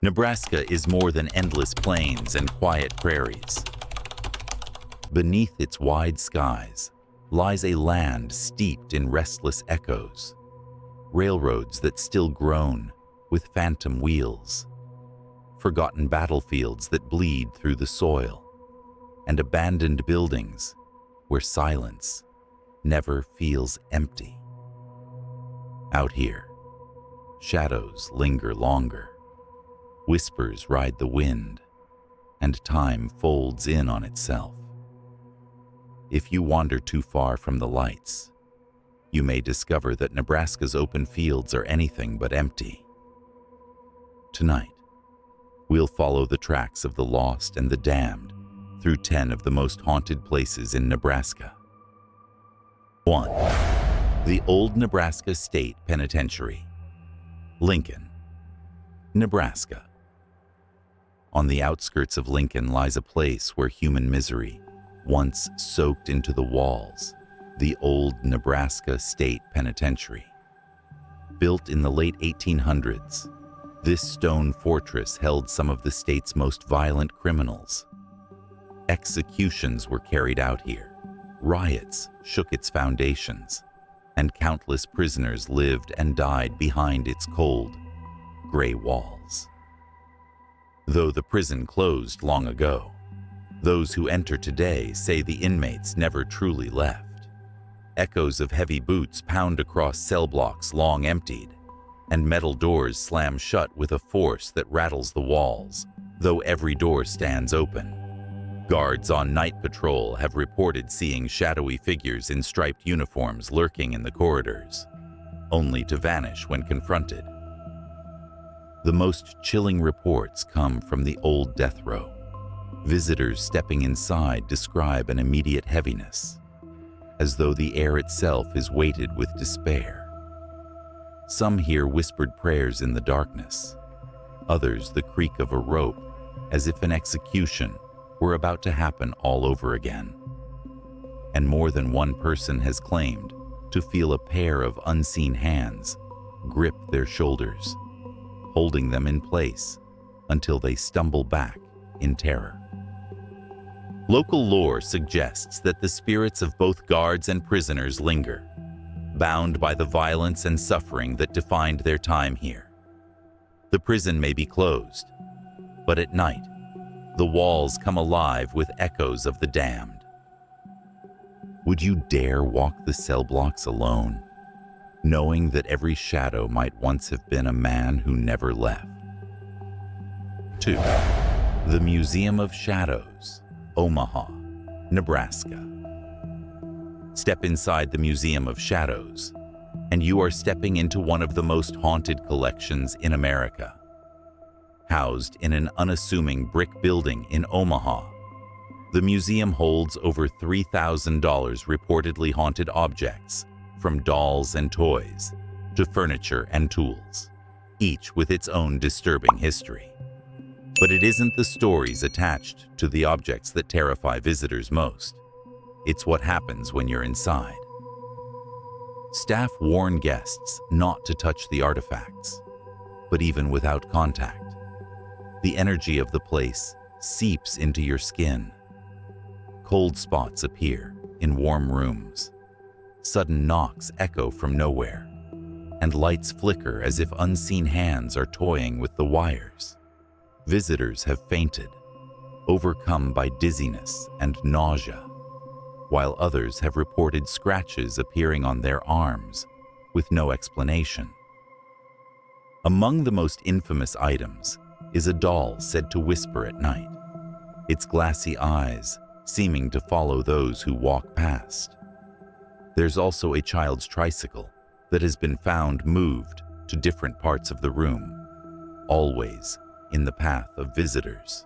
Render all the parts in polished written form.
Nebraska is more than endless plains and quiet prairies. Beneath its wide skies lies a land steeped in restless echoes, railroads that still groan with phantom wheels, forgotten battlefields that bleed through the soil, and abandoned buildings where silence never feels empty. Out here, shadows linger longer, whispers ride the wind, and time folds in on itself. If you wander too far from the lights, you may discover that Nebraska's open fields are anything but empty. Tonight, we'll follow the tracks of the lost and the damned through 10 of the most haunted places in Nebraska. 1. The Old Nebraska State Penitentiary, Lincoln, Nebraska. On the outskirts of Lincoln lies a place where human misery once soaked into the walls, the Old Nebraska State Penitentiary. Built in the late 1800s, this stone fortress held some of the state's most violent criminals. Executions were carried out here, riots shook its foundations, and countless prisoners lived and died behind its cold, gray walls. Though the prison closed long ago, those who enter today say the inmates never truly left. Echoes of heavy boots pound across cell blocks long emptied, and metal doors slam shut with a force that rattles the walls, though every door stands open. Guards on night patrol have reported seeing shadowy figures in striped uniforms lurking in the corridors, only to vanish when confronted. The most chilling reports come from the old death row. Visitors stepping inside describe an immediate heaviness, as though the air itself is weighted with despair. Some hear whispered prayers in the darkness, others the creak of a rope, as if an execution were about to happen all over again. And more than one person has claimed to feel a pair of unseen hands grip their shoulders, holding them in place until they stumble back in terror. Local lore suggests that the spirits of both guards and prisoners linger, bound by the violence and suffering that defined their time here. The prison may be closed, but at night, the walls come alive with echoes of the damned. Would you dare walk the cell blocks alone, knowing that every shadow might once have been a man who never left? 2. The Museum of Shadows, Omaha, Nebraska. Step inside the Museum of Shadows, and you are stepping into one of the most haunted collections in America. Housed in an unassuming brick building in Omaha, the museum holds over $3,000 reportedly haunted objects, from dolls and toys to furniture and tools, each with its own disturbing history. But it isn't the stories attached to the objects that terrify visitors most. It's what happens when you're inside. Staff warn guests not to touch the artifacts, but even without contact, the energy of the place seeps into your skin. Cold spots appear in warm rooms. Sudden knocks echo from nowhere, and lights flicker as if unseen hands are toying with the wires. Visitors have fainted, overcome by dizziness and nausea, while others have reported scratches appearing on their arms with no explanation. Among the most infamous items is a doll said to whisper at night, its glassy eyes seeming to follow those who walk past. There's also a child's tricycle that has been found moved to different parts of the room, always in the path of visitors.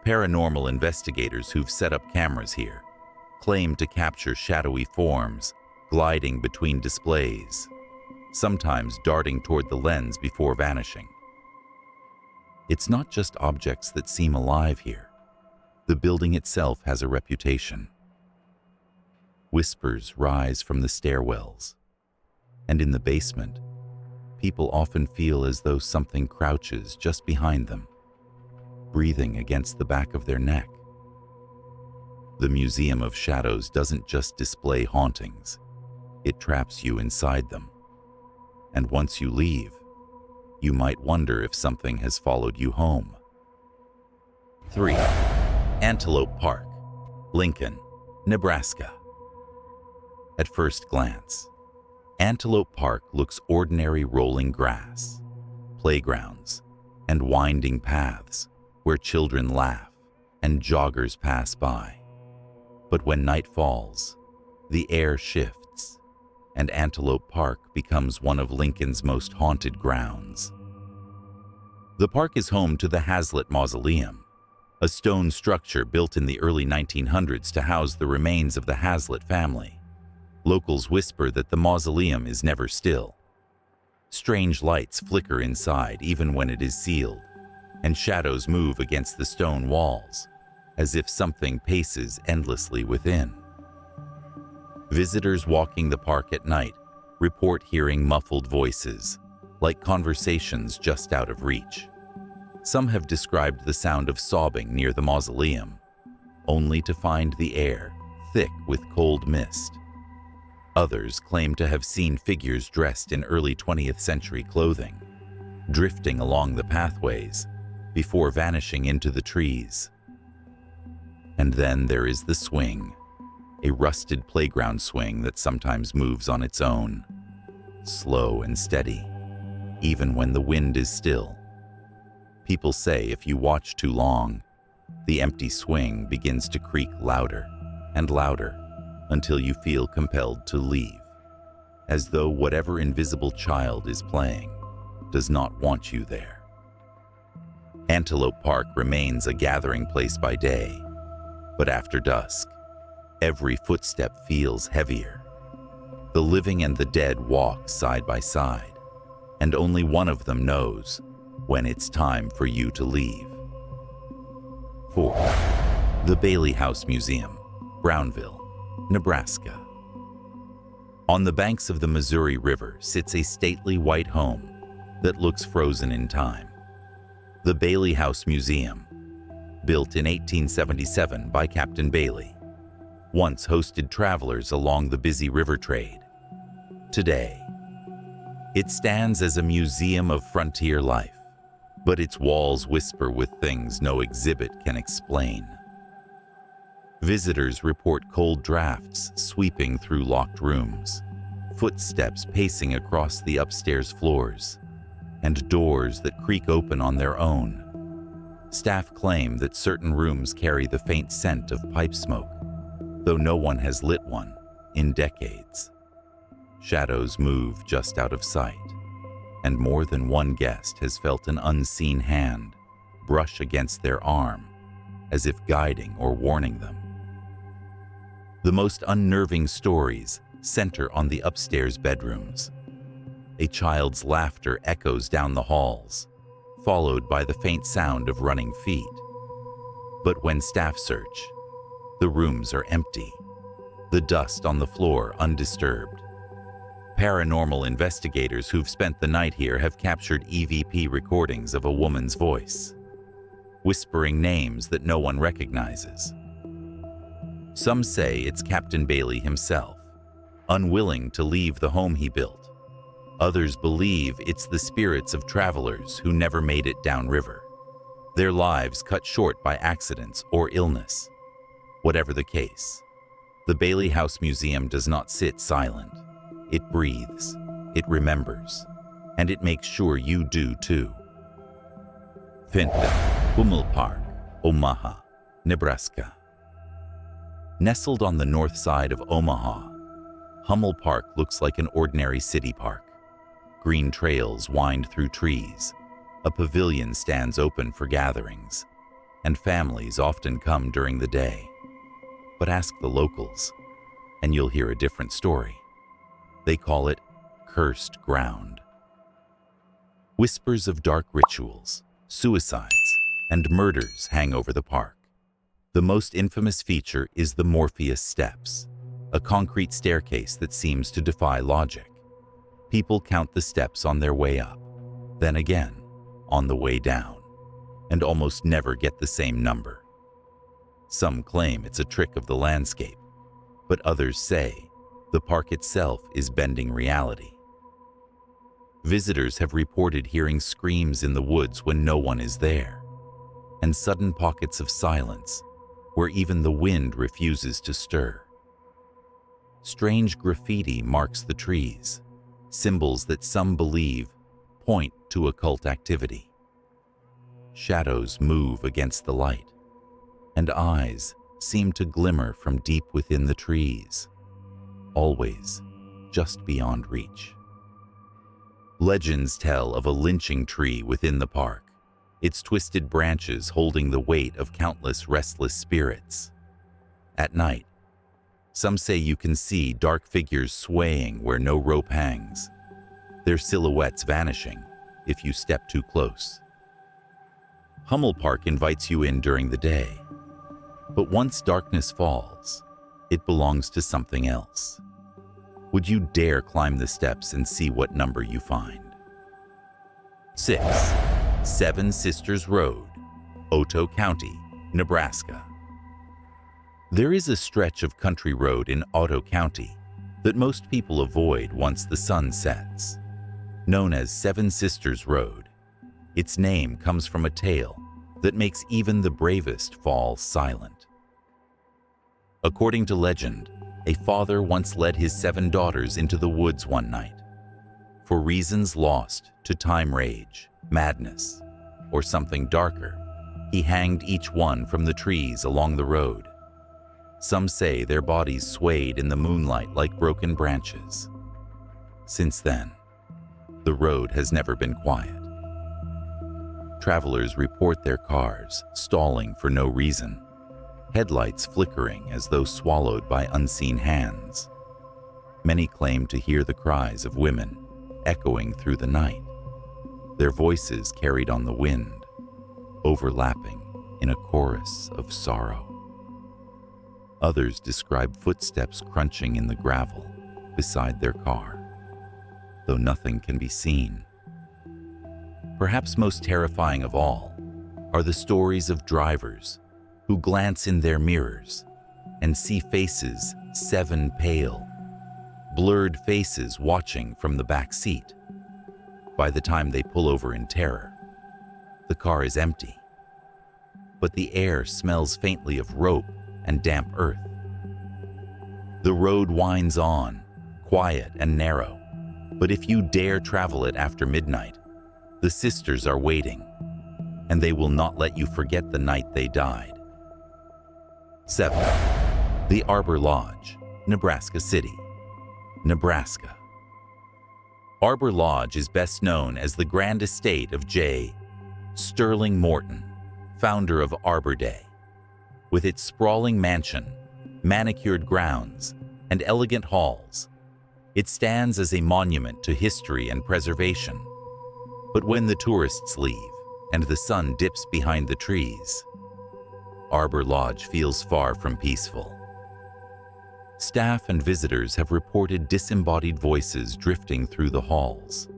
Paranormal investigators who've set up cameras here claim to capture shadowy forms gliding between displays, sometimes darting toward the lens before vanishing. It's not just objects that seem alive here. The building itself has a reputation. Whispers rise from the stairwells, and in the basement, people often feel as though something crouches just behind them, breathing against the back of their neck. The Museum of Shadows doesn't just display hauntings, it traps you inside them. And once you leave, you might wonder if something has followed you home. 3. Antelope Park, Lincoln, Nebraska. At first glance, Antelope Park looks ordinary rolling grass, playgrounds, and winding paths where children laugh and joggers pass by. But when night falls, the air shifts, and Antelope Park becomes one of Lincoln's most haunted grounds. The park is home to the Hazlitt Mausoleum, a stone structure built in the early 1900s to house the remains of the Hazlitt family. Locals whisper that the mausoleum is never still. Strange lights flicker inside even when it is sealed, and shadows move against the stone walls, as if something paces endlessly within. Visitors walking the park at night report hearing muffled voices, like conversations just out of reach. Some have described the sound of sobbing near the mausoleum, only to find the air thick with cold mist. Others claim to have seen figures dressed in early 20th century clothing, drifting along the pathways before vanishing into the trees. And then there is the swing, a rusted playground swing that sometimes moves on its own, slow and steady, even when the wind is still. People say if you watch too long, the empty swing begins to creak louder and louder until you feel compelled to leave, as though whatever invisible child is playing does not want you there. Antelope Park remains a gathering place by day, but after dusk, every footstep feels heavier. The living and the dead walk side by side, and only one of them knows when it's time for you to leave. 4. The Bailey House Museum, Brownville, Nebraska. On the banks of the Missouri River sits a stately white home that looks frozen in time. The Bailey House Museum, built in 1877 by Captain Bailey, once hosted travelers along the busy river trade. Today, it stands as a museum of frontier life, but its walls whisper with things no exhibit can explain. Visitors report cold drafts sweeping through locked rooms, footsteps pacing across the upstairs floors, and doors that creak open on their own. Staff claim that certain rooms carry the faint scent of pipe smoke, though no one has lit one in decades. Shadows move just out of sight, and more than one guest has felt an unseen hand brush against their arm, as if guiding or warning them. The most unnerving stories center on the upstairs bedrooms. A child's laughter echoes down the halls, followed by the faint sound of running feet. But when staff search, the rooms are empty, the dust on the floor undisturbed. Paranormal investigators who've spent the night here have captured EVP recordings of a woman's voice, whispering names that no one recognizes. Some say it's Captain Bailey himself, unwilling to leave the home he built. Others believe it's the spirits of travelers who never made it downriver, their lives cut short by accidents or illness. Whatever the case, the Bailey House Museum does not sit silent. It breathes, it remembers, and it makes sure you do too. Fenton, Hummel Park, Omaha, Nebraska. Nestled on the north side of Omaha, Hummel Park looks like an ordinary city park. Green trails wind through trees, a pavilion stands open for gatherings, and families often come during the day. But ask the locals, and you'll hear a different story. They call it cursed ground. Whispers of dark rituals, suicides, and murders hang over the park. The most infamous feature is the Morpheus Steps, a concrete staircase that seems to defy logic. People count the steps on their way up, then again on the way down, and almost never get the same number. Some claim it's a trick of the landscape, but others say the park itself is bending reality. Visitors have reported hearing screams in the woods when no one is there, and sudden pockets of silence where even the wind refuses to stir. Strange graffiti marks the trees, symbols that some believe point to occult activity. Shadows move against the light, and eyes seem to glimmer from deep within the trees, always just beyond reach. Legends tell of a lynching tree within the park, its twisted branches holding the weight of countless restless spirits. At night, some say you can see dark figures swaying where no rope hangs, their silhouettes vanishing if you step too close. Hummel Park invites you in during the day, but once darkness falls, it belongs to something else. Would you dare climb the steps and see what number you find? 6. Seven Sisters Road, Otto County, Nebraska. There is a stretch of country road in Otto County that most people avoid once the sun sets. Known as Seven Sisters Road, its name comes from a tale that makes even the bravest fall silent. According to legend, a father once led his 7 daughters into the woods one night. For reasons lost to time rage, madness, or something darker, he hanged each one from the trees along the road. Some say their bodies swayed in the moonlight like broken branches. Since then, the road has never been quiet. Travelers report their cars stalling for no reason, headlights flickering as though swallowed by unseen hands. Many claim to hear the cries of women echoing through the night, their voices carried on the wind, overlapping in a chorus of sorrow. Others describe footsteps crunching in the gravel beside their car, though nothing can be seen. Perhaps most terrifying of all are the stories of drivers who glance in their mirrors and see faces 7 pale, blurred faces watching from the back seat. By the time they pull over in terror, the car is empty, but the air smells faintly of rope and damp earth. The road winds on, quiet and narrow, but if you dare travel it after midnight, the sisters are waiting, and they will not let you forget the night they died. 7. The Arbor Lodge, Nebraska City, Nebraska. Arbor Lodge is best known as the grand estate of J. Sterling Morton, founder of Arbor Day. With its sprawling mansion, manicured grounds, and elegant halls, it stands as a monument to history and preservation. But when the tourists leave and the sun dips behind the trees, Arbor Lodge feels far from peaceful. Staff and visitors have reported disembodied voices drifting through the halls,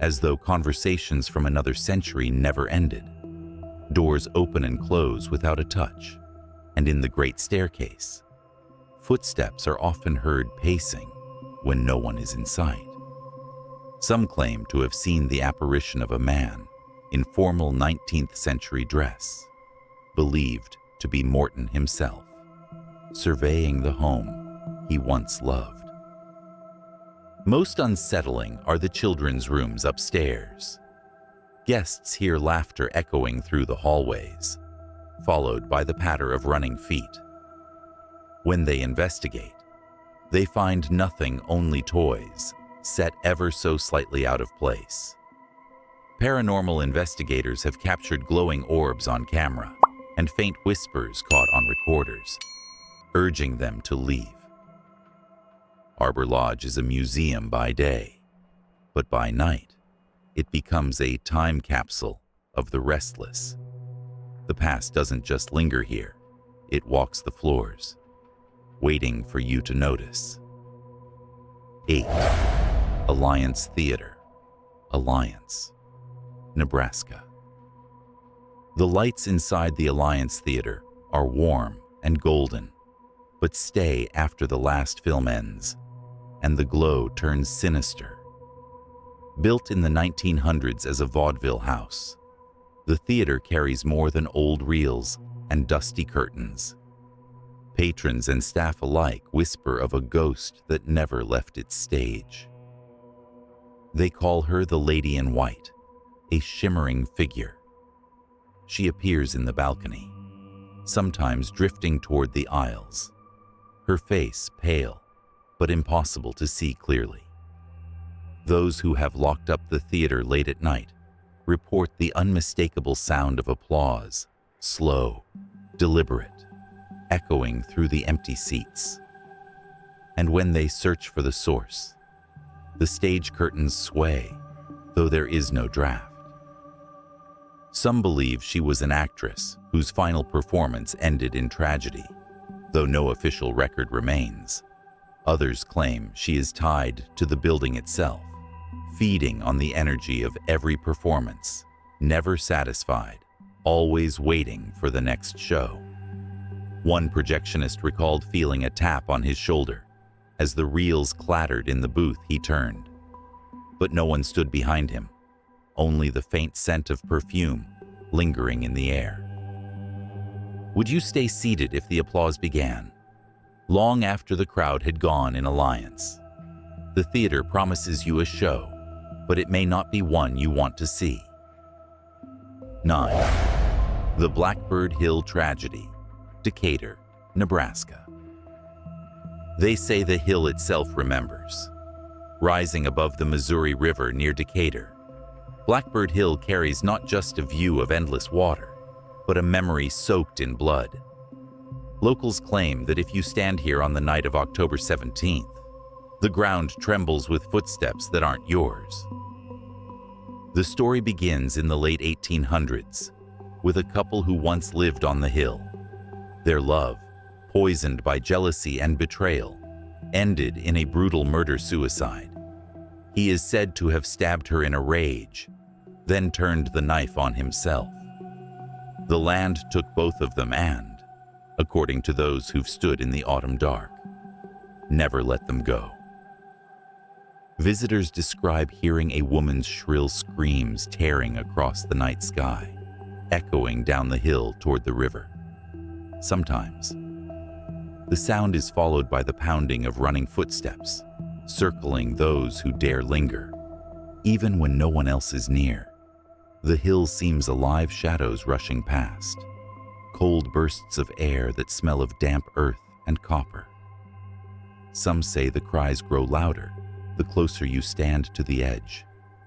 as though conversations from another century never ended. Doors open and close without a touch, and in the great staircase, footsteps are often heard pacing when no one is in sight. Some claim to have seen the apparition of a man in formal 19th century dress, believed to be Morton himself, surveying the home he once loved. Most unsettling are the children's rooms upstairs. Guests hear laughter echoing through the hallways, followed by the patter of running feet. When they investigate, they find nothing, only toys, set ever so slightly out of place. Paranormal investigators have captured glowing orbs on camera and faint whispers caught on recorders, urging them to leave. Arbor Lodge is a museum by day, but by night, it becomes a time capsule of the restless. The past doesn't just linger here, it walks the floors, waiting for you to notice. 8. Alliance Theater, Alliance, Nebraska. The lights inside the Alliance Theater are warm and golden, but stay after the last film ends, and the glow turns sinister. Built in the 1900s as a vaudeville house, the theater carries more than old reels and dusty curtains. Patrons and staff alike whisper of a ghost that never left its stage. They call her the Lady in White, a shimmering figure. She appears in the balcony, sometimes drifting toward the aisles, her face pale but impossible to see clearly. Those who have locked up the theater late at night report the unmistakable sound of applause, slow, deliberate, echoing through the empty seats. And when they search for the source, the stage curtains sway, though there is no draft. Some believe she was an actress whose final performance ended in tragedy, though no official record remains. Others claim she is tied to the building itself, feeding on the energy of every performance, never satisfied, always waiting for the next show. One projectionist recalled feeling a tap on his shoulder as the reels clattered in the booth he turned. But no one stood behind him, only the faint scent of perfume lingering in the air. Would you stay seated if the applause began? Long after the crowd had gone in Alliance, the theater promises you a show, but it may not be one you want to see. 9. The Blackbird Hill Tragedy, Decatur, Nebraska. They say the hill itself remembers. Rising above the Missouri River near Decatur, Blackbird Hill carries not just a view of endless water, but a memory soaked in blood. Locals claim that if you stand here on the night of October 17th, the ground trembles with footsteps that aren't yours. The story begins in the late 1800s with a couple who once lived on the hill. Their love, poisoned by jealousy and betrayal, ended in a brutal murder-suicide. He is said to have stabbed her in a rage, then turned the knife on himself. The land took both of them and, according to those who've stood in the autumn dark, never let them go. Visitors describe hearing a woman's shrill screams tearing across the night sky, echoing down the hill toward the river. Sometimes, the sound is followed by the pounding of running footsteps, circling those who dare linger. Even when no one else is near, the hill seems alive, shadows rushing past, cold bursts of air that smell of damp earth and copper. Some say the cries grow louder the closer you stand to the edge,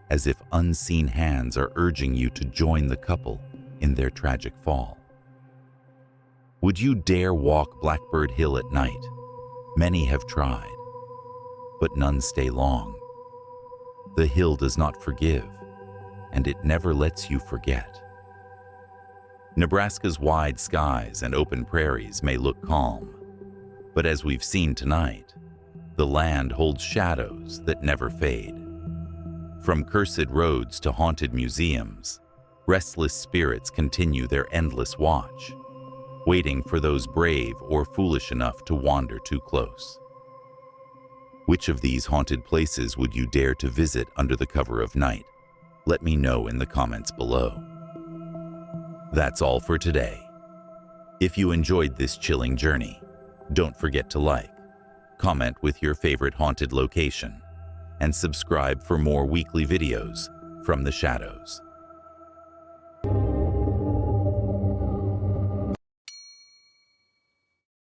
as if unseen hands are urging you to join the couple in their tragic fall. Would you dare walk Blackbird Hill at night? Many have tried, but none stay long. The hill does not forgive, and it never lets you forget. Nebraska's wide skies and open prairies may look calm, but as we've seen tonight, the land holds shadows that never fade. From cursed roads to haunted museums, restless spirits continue their endless watch, waiting for those brave or foolish enough to wander too close. Which of these haunted places would you dare to visit under the cover of night? Let me know in the comments below. That's all for today. If you enjoyed this chilling journey, don't forget to like, comment with your favorite haunted location, and subscribe for more weekly videos from the shadows.